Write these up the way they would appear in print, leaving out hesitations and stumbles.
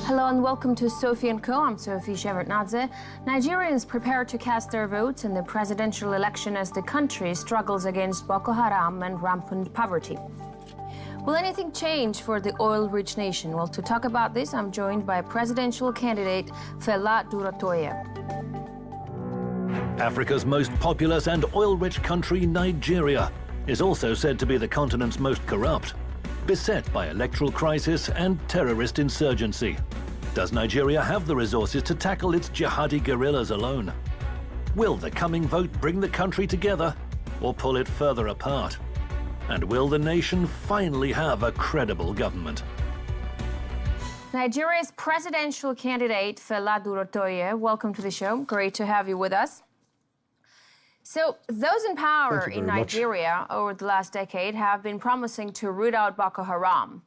Hello and welcome to Sophie & Co. I'm Sophie Shevardnadze. Nigerians prepare to cast their votes in the presidential election as the country struggles against Boko Haram and rampant poverty. Will anything change for the oil-rich nation? Well, to talk about this, I'm joined by presidential candidate Fela Durotoye. Africa's most populous and oil-rich country, Nigeria, is also said to be the continent's most corrupt, beset by electoral crisis and terrorist insurgency. Does Nigeria have the resources to tackle its jihadi guerrillas alone? Will the coming vote bring the country together or pull it further apart? And will the nation finally have a credible government? Nigeria's presidential candidate Fela Durotoye, welcome to the show. Great to have you with us. So those in power in Nigeria over the last decade have been promising to root out Boko Haram.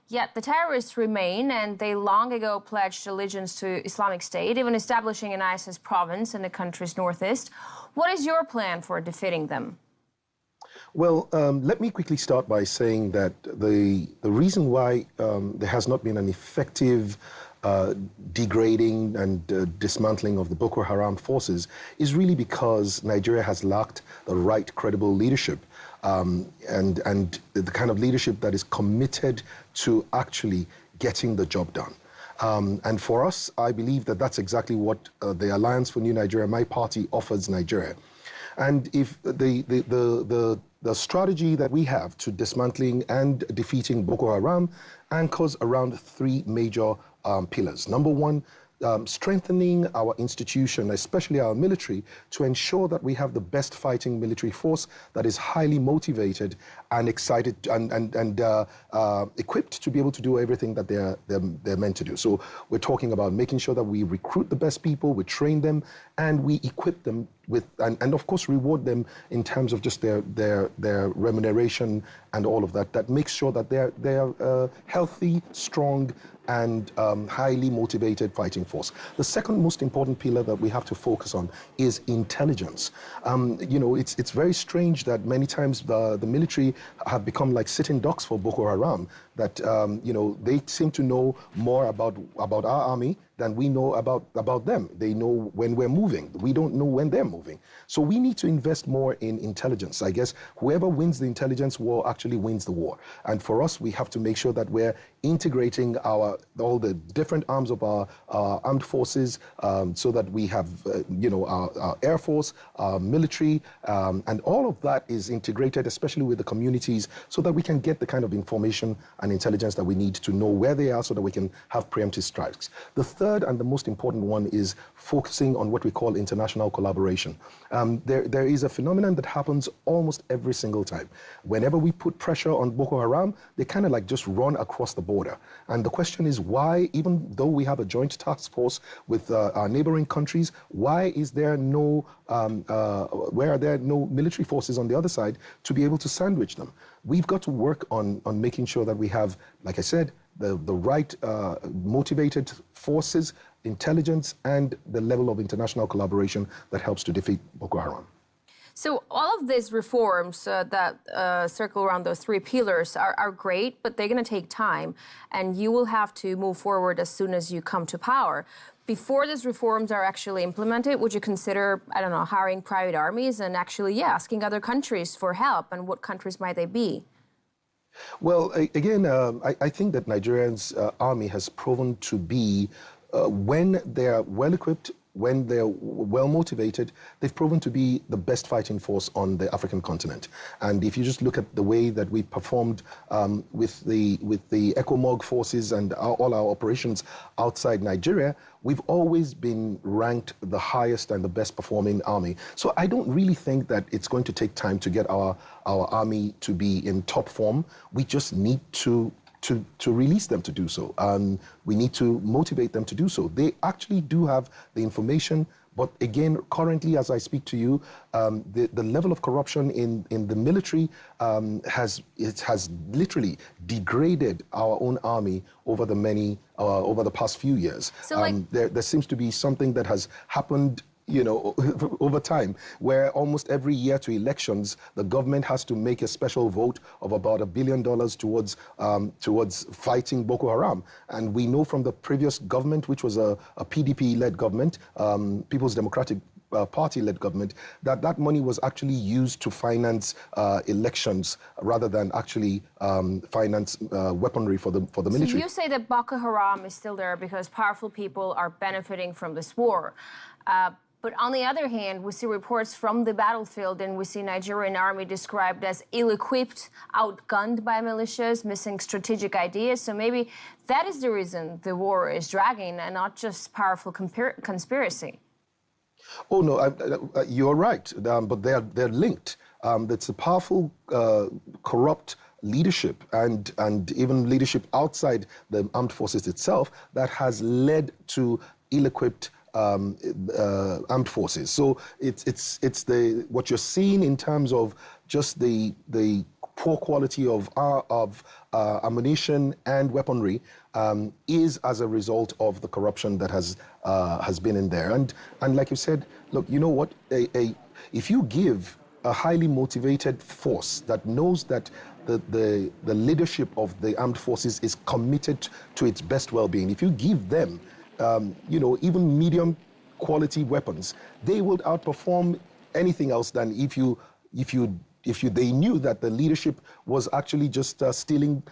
Yet the terrorists remain, and they long ago pledged allegiance to Islamic State, even establishing an ISIS province in the country's northeast. What is your plan for defeating them? Well, let me quickly start by saying that the reason why there has not been an effective degrading and dismantling of the Boko Haram forces is really because Nigeria has lacked the right credible leadership and the kind of leadership that is committed to actually getting the job done. And for us, I believe that that's exactly what the Alliance for New Nigeria, my party, offers Nigeria. And if the strategy that we have to dismantling and defeating Boko Haram anchors around three major pillars. Number one, strengthening our institution, especially our military, to ensure that we have the best fighting military force that is highly motivated and excited and equipped to be able to do everything that they're meant to do. So we're talking about making sure that we recruit the best people, we train them, and we equip them with, and of course reward them in terms of just their remuneration and all of that. That makes sure that they're healthy, strong, and highly motivated fighting force. The second most important pillar that we have to focus on is intelligence. You know, it's very strange that many times the military have become like sitting ducks for Boko Haram, that you know, they seem to know more about our army than we know about them. They know when we're moving. We don't know when they're moving. So we need to invest more in intelligence. I guess whoever wins the intelligence war actually wins the war. And for us, we have to make sure that we're integrating all the different arms of our armed forces, so that we have, you know, our Air Force, our military, and all of that is integrated, especially with the communities, so that we can get the kind of information and intelligence that we need to know where they are so that we can have preemptive strikes. The third and the most important one is focusing on what we call international collaboration. There is a phenomenon that happens almost every single time. Whenever we put pressure on Boko Haram, they kind of like just run across the border. And the question is why, even though we have a joint task force with our neighboring countries, why is there no, where are there no military forces on the other side to be able to sandwich them? We've got to work on making sure that we have, like I said, the right motivated forces, intelligence, and the level of international collaboration that helps to defeat Boko Haram. So all of these reforms that circle around those three pillars are great, but they're going to take time, and you will have to move forward as soon as you come to power. Before these reforms are actually implemented, would you consider, I don't know, hiring private armies and actually, asking other countries for help? And what countries might they be? Well, again, I think that Nigeria's army has proven to be, when they're well-equipped, when they're well-motivated, they've proven to be the best fighting force on the African continent. And if you just look at the way that we performed with the ECOMOG forces and all our operations outside Nigeria, we've always been ranked the highest and the best performing army. So I don't really think that it's going to take time to get our army to be in top form. We just need to release them to do so. We need to motivate them to do so. They actually do have the information, but again, currently, as I speak to you, the level of corruption in the military has literally degraded our own army over the past few years. So there seems to be something that has happened over time, where almost every year to elections, the government has to make a special vote of about $1 billion towards fighting Boko Haram. And we know from the previous government, which was a PDP-led government, People's Democratic Party-led government, that money was actually used to finance elections rather than actually finance weaponry for the military. So you say that Boko Haram is still there because powerful people are benefiting from this war. But on the other hand, we see reports from the battlefield, and we see Nigerian army described as ill-equipped, outgunned by militias, missing strategic ideas. So maybe that is the reason the war is dragging, and not just powerful conspiracy. Oh no, you're right, but they're linked. It's a powerful, corrupt leadership and even leadership outside the armed forces itself that has led to ill-equipped armed forces. So it's what you're seeing in terms of just the poor quality of ammunition and weaponry is as a result of the corruption that has been in there. And like you said, look, you know what? If you give a highly motivated force that knows that the leadership of the armed forces is committed to its best well-being, if you give them even medium quality weapons, they would outperform anything else than if they knew that the leadership was actually just stealing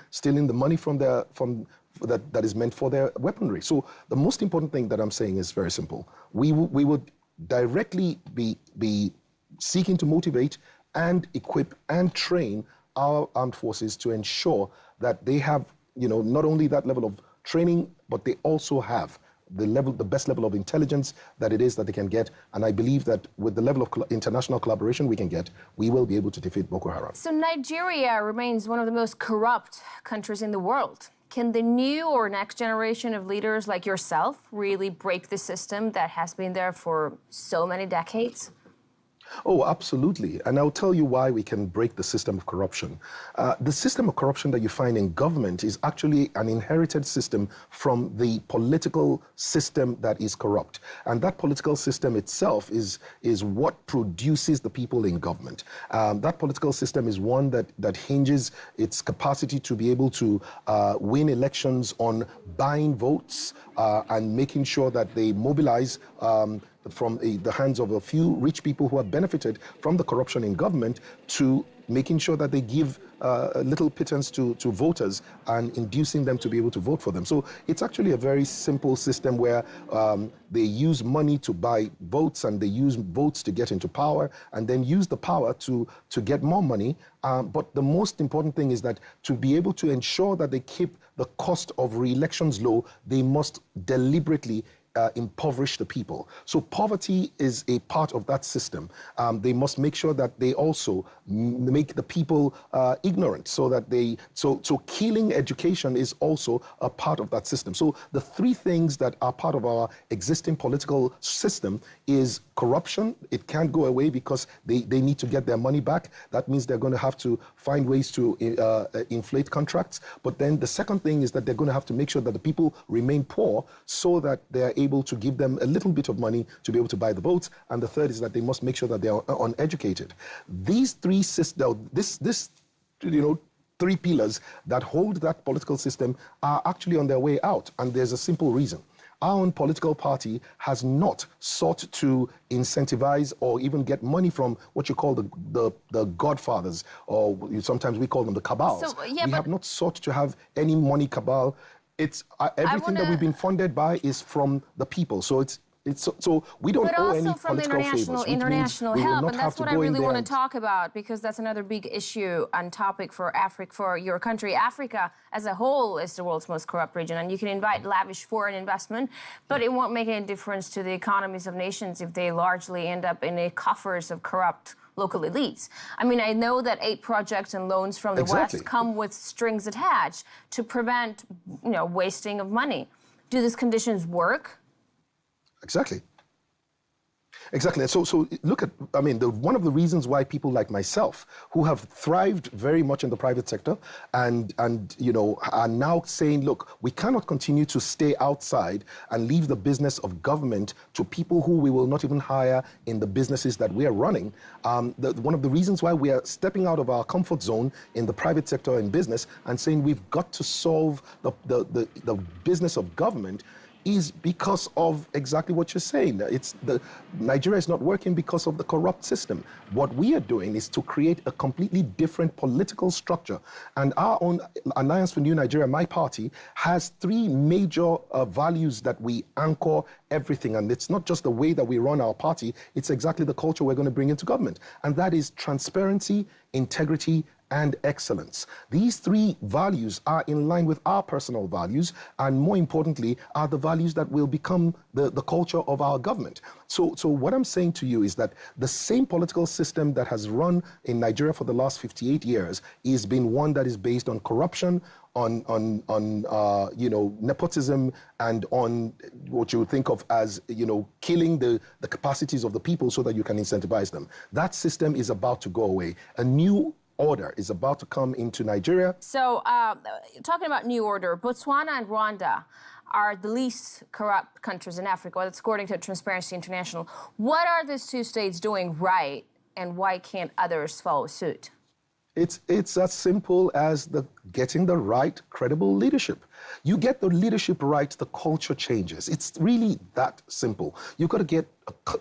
the money that is meant for their weaponry. So the most important thing that I'm saying is very simple. We would directly be seeking to motivate and equip and train our armed forces to ensure that they have not only that level of training, but they also have the best level of intelligence that it is that they can get. And I believe that with the level of international collaboration we can get, we will be able to defeat Boko Haram. So Nigeria remains one of the most corrupt countries in the world. Can the new or next generation of leaders like yourself really break the system that has been there for so many decades? Oh, absolutely. And I'll tell you why we can break the system of corruption. The system of corruption that you find in government is actually an inherited system from the political system that is corrupt. And that political system itself is what produces the people in government. That political system is one that hinges its capacity to be able to win elections on buying votes and making sure that they mobilize from the hands of a few rich people who have benefited from the corruption in government to making sure that they give a little pittance to voters and inducing them to be able to vote for them. So it's actually a very simple system where they use money to buy votes and they use votes to get into power and then use the power to get more money. But the most important thing is that to be able to ensure that they keep the cost of re-elections low, they must deliberately impoverish the people. So poverty is a part of that system. They must make sure that they also make the people ignorant, so that so killing education is also a part of that system. So the three things that are part of our existing political system is corruption. It can't go away because they need to get their money back. That means they're going to have to find ways to inflate contracts. But then the second thing is that they're going to have to make sure that the people remain poor so that they're able to give them a little bit of money to be able to buy the votes. And the third is that they must make sure that they are uneducated. These three systems, three pillars that hold that political system are actually on their way out. And there's a simple reason. Our own political party has not sought to incentivize or even get money from what you call the godfathers, or sometimes we call them the cabals. We have not sought to have any money cabal. It's everything that we've been funded by is from the people. So so we don't owe any political favors. But also from the international help, and that's what I really want to talk about, because that's another big issue and topic for Africa, for your country. Africa as a whole is the world's most corrupt region, and you can invite lavish foreign investment, but it won't make any difference to the economies of nations if they largely end up in the coffers of corrupt local elites. I mean, I know that aid projects and loans from the West come with strings attached to prevent, wasting of money. Do these conditions work? Exactly. Exactly. So look at, I mean, one of the reasons why people like myself, who have thrived very much in the private sector and are now saying, look, we cannot continue to stay outside and leave the business of government to people who we will not even hire in the businesses that we are running. One of the reasons why we are stepping out of our comfort zone in the private sector and business and saying we've got to solve the business of government is because of exactly what you're saying. Nigeria is not working because of the corrupt system. What we are doing is to create a completely different political structure. And our own Alliance for New Nigeria, my party, has three major values that we anchor everything. And it's not just the way that we run our party, it's exactly the culture we're going to bring into government. And that is transparency, integrity, and excellence. These three values are in line with our personal values, and more importantly, are the values that will become the culture of our government. So what I'm saying to you is that the same political system that has run in Nigeria for the last 58 years is been one that is based on corruption, on nepotism, and on what you would think of as, killing the capacities of the people so that you can incentivize them. That system is about to go away. A new order is about to come into Nigeria. So, talking about new order, Botswana and Rwanda are the least corrupt countries in Africa. That's according to Transparency International. What are these two states doing right, and why can't others follow suit? It's as simple as getting the right, credible leadership. You get the leadership right, the culture changes. It's really that simple. You've got to get,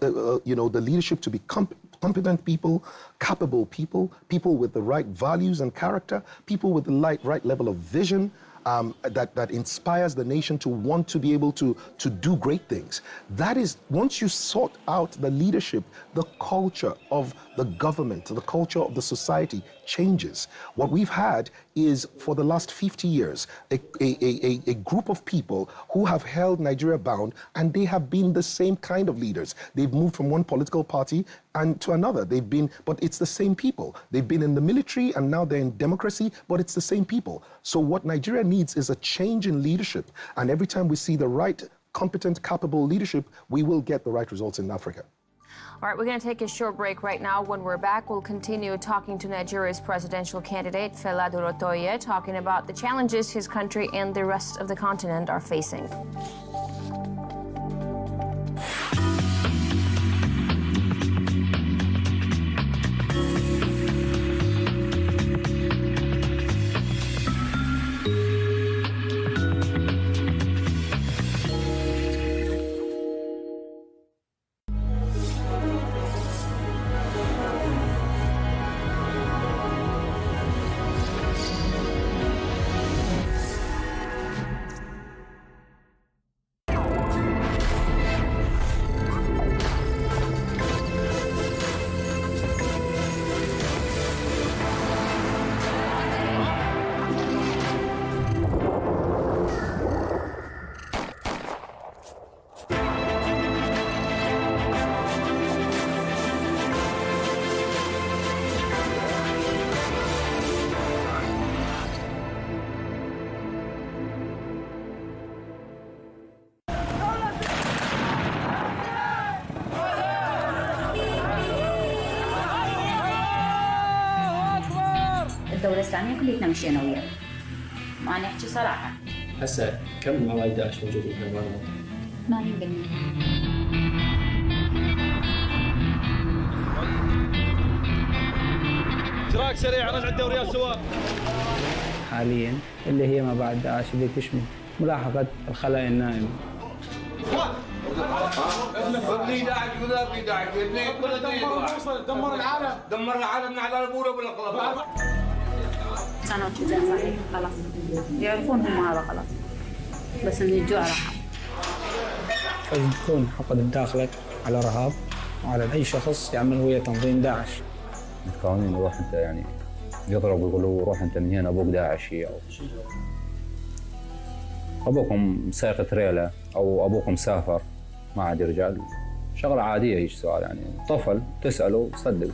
the leadership to be competent people, capable people, people with the right values and character, people with the right level of vision, that inspires the nation to want to be able to do great things. That is, once you sort out the leadership, the culture of the government, the culture of the society changes. What we've had is, for the last 50 years, a group of people who have held Nigeria bound, and they have been the same kind of leaders. They've moved from one political party and to another. But it's the same people. They've been in the military and now they're in democracy, but it's the same people. So what Nigeria needs is a change in leadership. And every time we see the right, competent, capable leadership, we will get the right results in Africa. All right, we're going to take a short break right now. When we're back, we'll continue talking to Nigeria's presidential candidate, Fela Durotoye, talking about the challenges his country and the rest of the continent are facing. الدولة الإسلامية كليتنا مشينا وياه. ما نحكي صراحة. هسه كم مواد داعش موجودين في المنطقة؟ 80%. اشتراك سريع رجع الدوريات سوا. حاليا اللي هي ما بعد داعش اللي تشمل ملاحقة الخلايا النائمة. ابني داعش ولا ابني داعش ابني كل دمر العالم دمر العالم من على البوله بالقلب. كانوا كذا صحيح خلاص يعرفون هم هذا خلاص بس ان الجوع راح. تكون حقد بداخلك على رهاب وعلى اي شخص يعمل ويا تنظيم داعش. متكونين روح انت يعني يضرب ويقولوا روح انت من هنا ابوك داعشي او ابوكم سائق تريلا او ابوكم سافر ما عاد رجال. شغله عاديه هيك سؤال يعني طفل تساله صدق.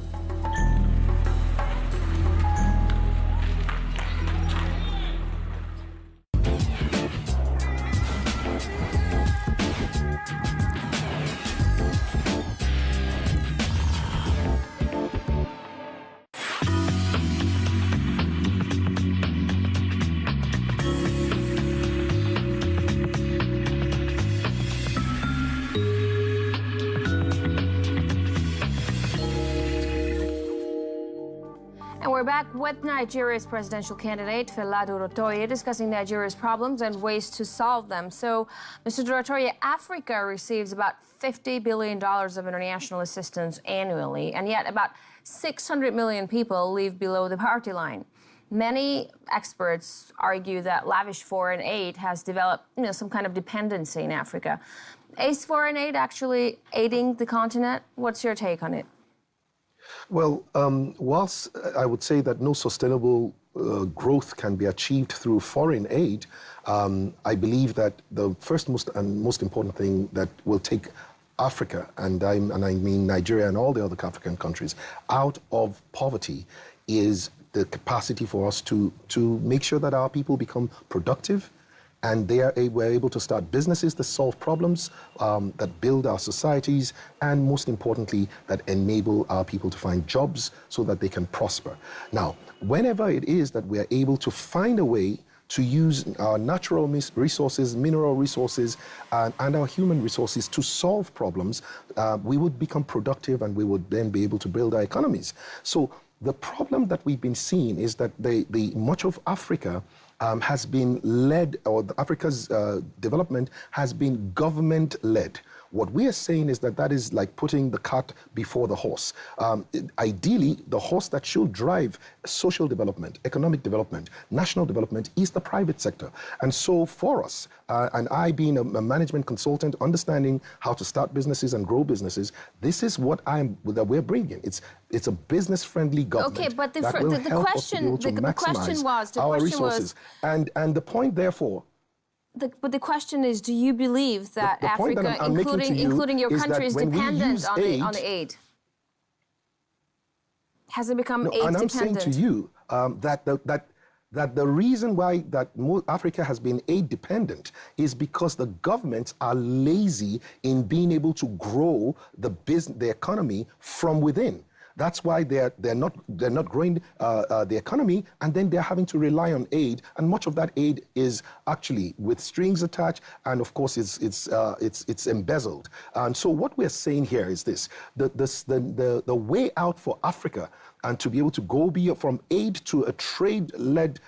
back with Nigeria's presidential candidate, Fela Durotoye, discussing Nigeria's problems and ways to solve them. So, Mr. Durotoye, Africa receives about $50 billion of international assistance annually, and yet about 600 million people live below the poverty line. Many experts argue that lavish foreign aid has developed, some kind of dependency in Africa. Is foreign aid actually aiding the continent? What's your take on it? Well, whilst I would say that no sustainable growth can be achieved through foreign aid, I believe that the first most important thing that will take Africa, and I mean Nigeria and all the other African countries, out of poverty is the capacity for us to make sure that our people become productive, and we're able to start businesses that solve problems, that build our societies, and most importantly, that enable our people to find jobs so that they can prosper. Now, whenever it is that we are able to find a way to use our natural resources, mineral resources, and our human resources to solve problems, we would become productive, and we would then be able to build our economies. So the problem that we've been seeing is that much of Africa has been led, or Africa's development has been government-led. What we are saying is that is like putting the cart before the horse. Ideally, the horse that should drive social development, economic development, national development is the private sector. And so for us, and I being a management consultant, understanding how to start businesses and grow businesses, this is what that we're bringing. It's a business-friendly government. Okay, but the question was, and the point, therefore. But the question is, do you believe that Africa, including your country, is dependent on the aid? Has it become aid dependent? And I'm saying to you that the reason why Africa has been aid dependent is because the governments are lazy in being able to grow the economy from within. That's why they're not growing the economy, and then they're having to rely on aid, and much of that aid is actually with strings attached, and of course it's embezzled. And so what we're saying here is this: the way out for Africa, and to be able to go from aid to a trade-led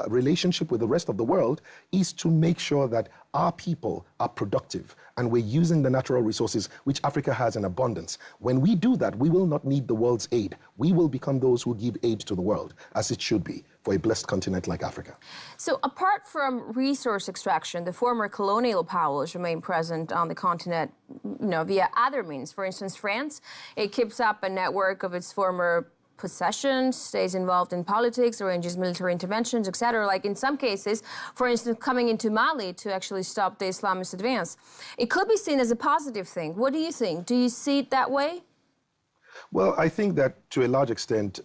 relationship with the rest of the world, is to make sure that our people are productive and we're using the natural resources which Africa has in abundance. When we do that, we will not need the world's aid. We will become those who give aid to the world, as it should be for a blessed continent like Africa. So apart from resource extraction, the former colonial powers remain present on the continent, via other means. For instance, France, it keeps up a network of its former possessions, stays involved in politics, arranges military interventions, etc. Like in some cases, for instance, coming into Mali to actually stop the Islamist advance. It could be seen as a positive thing. What do you think? Do you see it that way? Well, I think that to a large extent,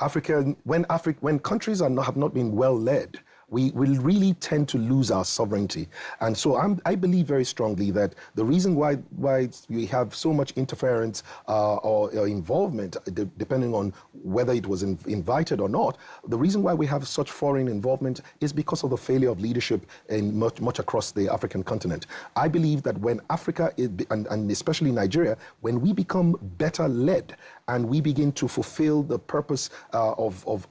Africa, when countries have not been well led, we will really tend to lose our sovereignty. And so I believe very strongly that the reason why we have so much interference or involvement, depending on whether it was invited or not, the reason why we have such foreign involvement is because of the failure of leadership in much across the African continent. I believe that when Africa, and especially Nigeria, when we become better led and we begin to fulfill the purpose of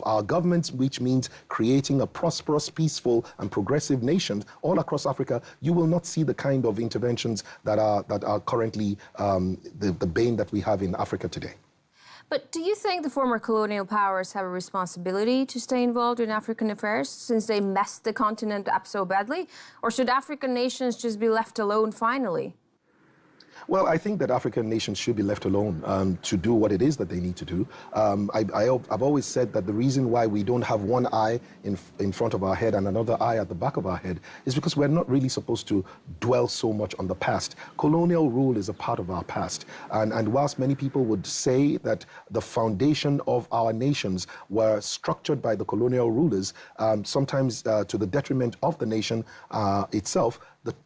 our governments, which means creating a prosperous, peaceful, and progressive nation all across Africa, you will not see the kind of interventions that are currently the bane that we have in Africa today. But do you think the former colonial powers have a responsibility to stay involved in African affairs since they messed the continent up so badly? Or should African nations just be left alone finally? Well, I think that African nations should be left alone to do what it is that they need to do. I've always said that the reason why we don't have one eye in front of our head and another eye at the back of our head is because we're not really supposed to dwell so much on the past. Colonial rule is a part of our past. And whilst many people would say that the foundation of our nations were structured by the colonial rulers, sometimes to the detriment of the nation itself,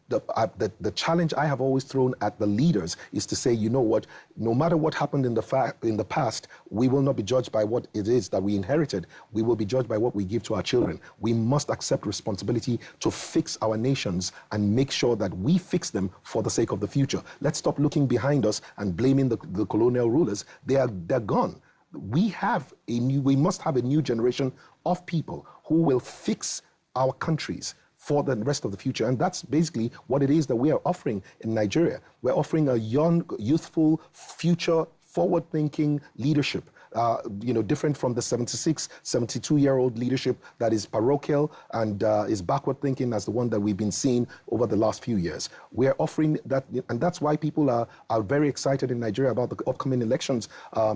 the challenge I have always thrown at the leaders is to say, you know what, no matter what happened in the past, we will not be judged by what it is that we inherited. We will be judged by what we give to our children. We must accept responsibility to fix our nations and make sure that we fix them for the sake of the future. Let's stop looking behind us and blaming the colonial rulers. They're gone. We must have a new generation of people who will fix our countries for the rest of the future. And that's basically what it is that we are offering in Nigeria. We're offering a young, youthful, future, forward-thinking leadership. Different from the 76, 72-year-old leadership that is parochial and is backward thinking as the one that we've been seeing over the last few years. We're offering that, and that's why people are very excited in Nigeria about the upcoming elections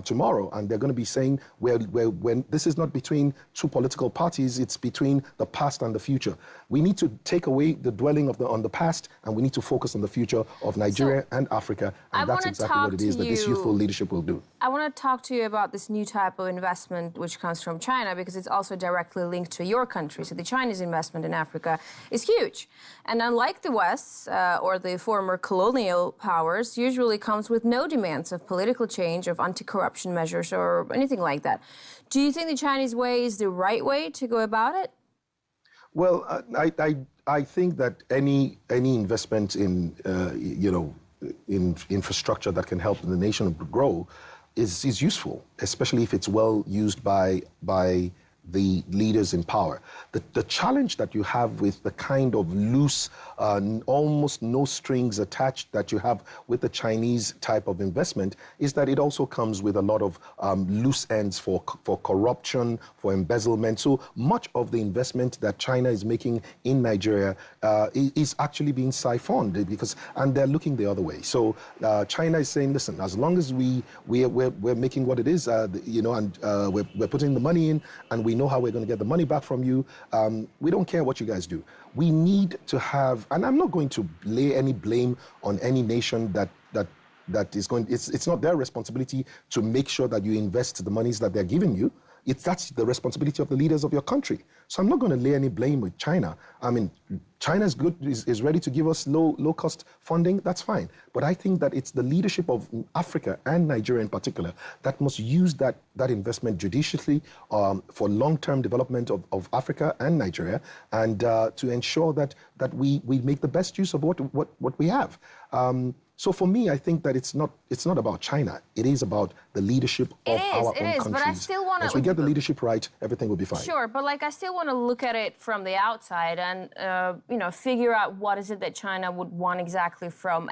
tomorrow. And they're going to be saying, when this is not between two political parties, it's between the past and the future. We need to take away the dwelling on the past, and we need to focus on the future of Nigeria and Africa. And that's exactly what it is that this youthful leadership will do. I want to talk to you about this new type of investment which comes from China, because it's also directly linked to your country. So the Chinese investment in Africa is huge. And unlike the West or the former colonial powers, usually comes with no demands of political change, of anti-corruption measures or anything like that. Do you think the Chinese way is the right way to go about it? Well, I think that any investment in, in infrastructure that can help the nation grow is useful, especially if it's well used by the leaders in power. The challenge that you have with the kind of loose, almost no strings attached that you have with the Chinese type of investment is that it also comes with a lot of loose ends for corruption, for embezzlement. So much of the investment that China is making in Nigeria is actually being siphoned and they're looking the other way. So China is saying, listen, as long as we're making what it is, and we're putting the money in, and we know how we're going to get the money back from you. We don't care what you guys do. We need to have, and I'm not going to lay any blame on any nation that is going. It's not their responsibility to make sure that you invest the monies that they're giving you. That's the responsibility of the leaders of your country. So I'm not going to lay any blame with China. I mean, China is ready to give us low-cost funding. That's fine. But I think that it's the leadership of Africa and Nigeria in particular that must use that investment judiciously for long-term development of Africa and Nigeria, and to ensure that we make the best use of what we have. So for me, I think that it's not about China. It is about the leadership of our own countries. But I still want to. Once we get the leadership right, everything will be fine. Sure, but I still want to look at it from the outside and figure out what is it that China would want exactly from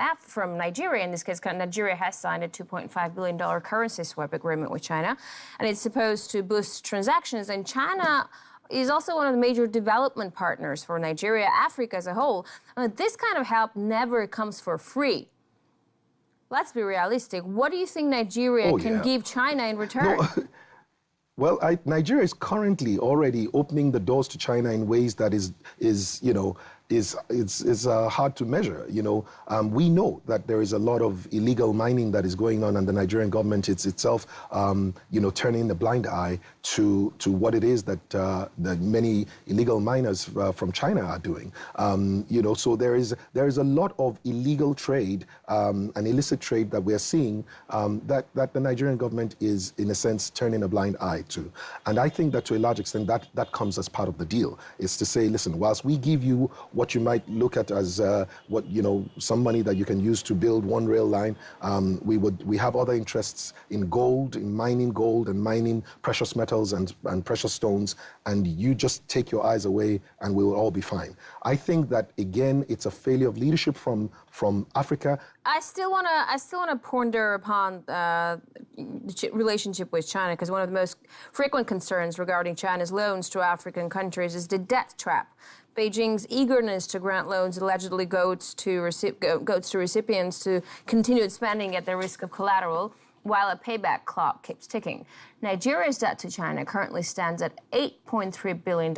Nigeria. In this case, Nigeria has signed a $2.5 billion currency swap agreement with China, and it's supposed to boost transactions. And China is also one of the major development partners for Nigeria, Africa as a whole. This kind of help never comes for free. Let's be realistic. What do you think Nigeria can give China in return? No. Well, Nigeria is currently already opening the doors to China in ways that is hard to measure. We know that there is a lot of illegal mining that is going on, and the Nigerian government itself, turning a blind eye to what it is that many illegal miners from China are doing. So there is a lot of illegal trade and illicit trade that we are seeing that the Nigerian government is, in a sense, turning a blind eye to. And I think that to a large extent that comes as part of the deal, is to say, listen, whilst we give you what you might look at as some money that you can use to build one rail line, we have other interests in gold, in mining precious metals and precious stones, and you just take your eyes away and we will all be fine. I think that, again, it's a failure of leadership from Africa. I still want to ponder upon the relationship with China, because one of the most frequent concerns regarding China's loans to African countries is the debt trap. Beijing's eagerness to grant loans allegedly goes to recipients to continued spending at the risk of collateral, while a payback clock keeps ticking. Nigeria's debt to China currently stands at $8.3 billion.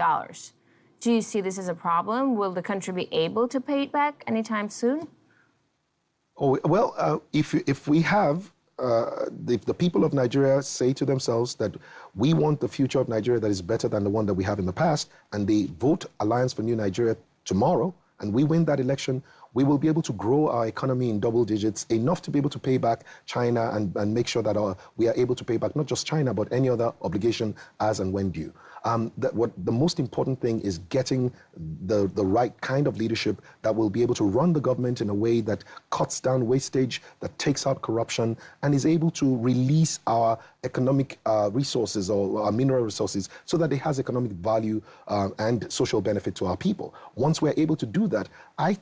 Do you see this as a problem? Will the country be able to pay it back anytime soon? Oh, well, if the people of Nigeria say to themselves that we want the future of Nigeria that is better than the one that we have in the past, and they vote Alliance for New Nigeria tomorrow, and we win that election, we will be able to grow our economy in double digits, enough to be able to pay back China and make sure that we are able to pay back not just China, but any other obligation as and when due. The most important thing is getting the right kind of leadership that will be able to run the government in a way that cuts down wastage, that takes out corruption, and is able to release our economic resources or our mineral resources so that it has economic value and social benefit to our people. Once we're able to do that, I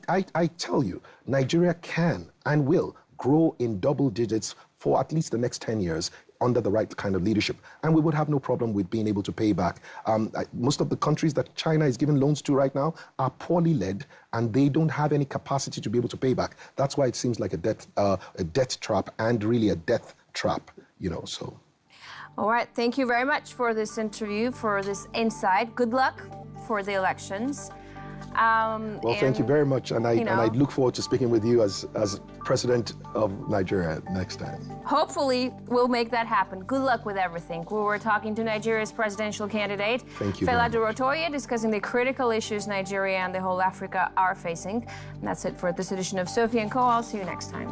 tell you, Nigeria can and will grow in double digits for at least the next 10 years under the right kind of leadership. And we would have no problem with being able to pay back. Most of the countries that China is giving loans to right now are poorly led, and they don't have any capacity to be able to pay back. That's why it seems like a debt trap and really a death trap, so. All right, thank you very much for this interview, for this insight. Good luck for the elections. Well, thank you very much, and I look forward to speaking with you as President of Nigeria next time. Hopefully, we'll make that happen. Good luck with everything. We were talking to Nigeria's presidential candidate, Fela Durotoye, discussing the critical issues Nigeria and the whole Africa are facing. And that's it for this edition of Sophie & Co. I'll see you next time.